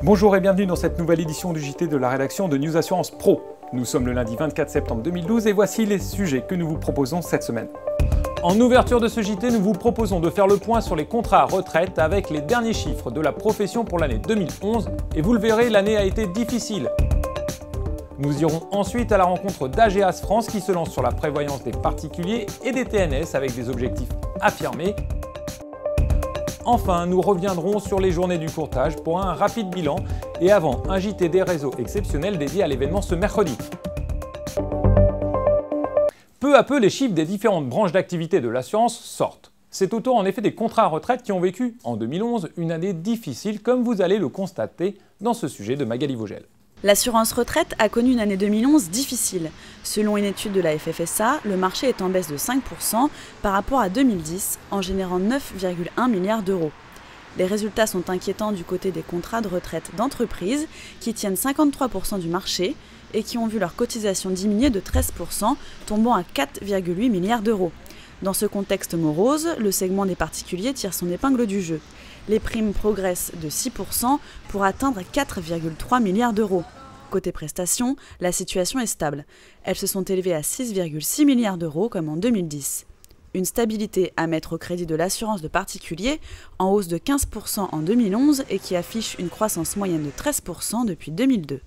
Bonjour et bienvenue dans cette nouvelle édition du JT de la rédaction de News Assurance Pro. Nous sommes le lundi 24 septembre 2012 et voici les sujets que nous vous proposons cette semaine. En ouverture de ce JT, nous vous proposons de faire le point sur les contrats à retraite avec les derniers chiffres de la profession pour l'année 2011 et vous le verrez, l'année a été difficile. Nous irons ensuite à la rencontre d'AGEAS France qui se lance sur la prévoyance des particuliers et des TNS avec des objectifs affirmés. Enfin, nous reviendrons sur les journées du courtage pour un rapide bilan et avant un JT des réseaux exceptionnel dédié à l'événement ce mercredi. Peu à peu, les chiffres des différentes branches d'activité de l'assurance sortent. C'est au tour en effet des contrats à retraite qui ont vécu en 2011 une année difficile comme vous allez le constater dans ce sujet de Magali Vogel. L'assurance retraite a connu une année 2011 difficile. Selon une étude de la FFSA, le marché est en baisse de 5% par rapport à 2010, en générant 9,1 milliards d'euros. Les résultats sont inquiétants du côté des contrats de retraite d'entreprise, qui tiennent 53% du marché et qui ont vu leur cotisation diminuer de 13%, tombant à 4,8 milliards d'euros. Dans ce contexte morose, le segment des particuliers tire son épingle du jeu. Les primes progressent de 6% pour atteindre 4,3 milliards d'euros. Côté prestations, la situation est stable. Elles se sont élevées à 6,6 milliards d'euros comme en 2010. Une stabilité à mettre au crédit de l'assurance de particuliers, en hausse de 15% en 2011 et qui affiche une croissance moyenne de 13% depuis 2002.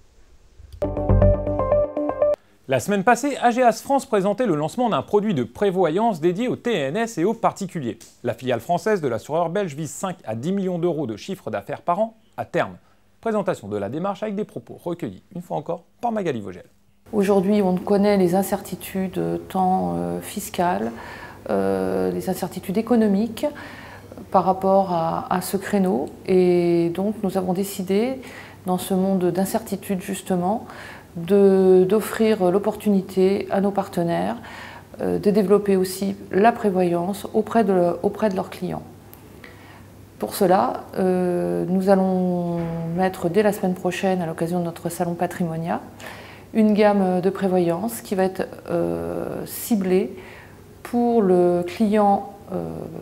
La semaine passée, AGEAS France présentait le lancement d'un produit de prévoyance dédié aux TNS et aux particuliers. La filiale française de l'assureur belge vise 5 à 10 millions d'euros de chiffre d'affaires par an à terme. Présentation de la démarche avec des propos recueillis, une fois encore, par Magali Vogel. Aujourd'hui, on connaît les incertitudes tant fiscales, les incertitudes économiques par rapport à ce créneau. Et donc, nous avons décidé, dans ce monde d'incertitudes justement, d'offrir l'opportunité à nos partenaires de développer aussi la prévoyance auprès de leurs clients. Pour cela, nous allons mettre dès la semaine prochaine, à l'occasion de notre salon Patrimonia, une gamme de prévoyance qui va être ciblée pour le client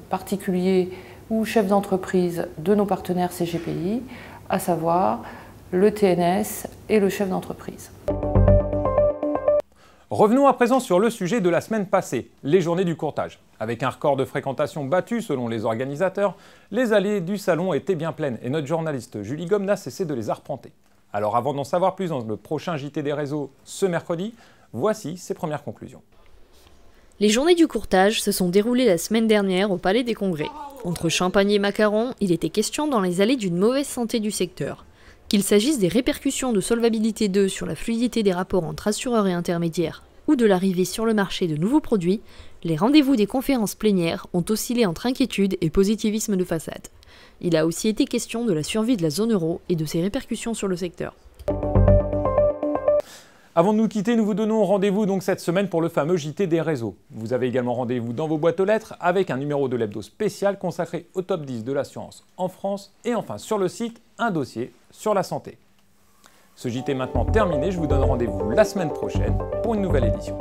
particulier ou chef d'entreprise de nos partenaires CGPI, à savoir le TNS et le chef d'entreprise. Revenons à présent sur le sujet de la semaine passée, les journées du courtage. Avec un record de fréquentation battu selon les organisateurs, les allées du salon étaient bien pleines et notre journaliste Julie Gomme n'a cessé de les arpenter. Alors avant d'en savoir plus dans le prochain JT des réseaux ce mercredi, voici ses premières conclusions. Les journées du courtage se sont déroulées la semaine dernière au Palais des Congrès. Entre champagne et macarons, il était question dans les allées d'une mauvaise santé du secteur. Qu'il s'agisse des répercussions de Solvabilité 2 sur la fluidité des rapports entre assureurs et intermédiaires ou de l'arrivée sur le marché de nouveaux produits, les rendez-vous des conférences plénières ont oscillé entre inquiétude et positivisme de façade. Il a aussi été question de la survie de la zone euro et de ses répercussions sur le secteur. Avant de nous quitter, nous vous donnons rendez-vous donc cette semaine pour le fameux JT des réseaux. Vous avez également rendez-vous dans vos boîtes aux lettres avec un numéro de l'hebdo spécial consacré au top 10 de l'assurance en France et enfin sur le site, un dossier sur la santé. Ce JT est maintenant terminé, je vous donne rendez-vous la semaine prochaine pour une nouvelle édition.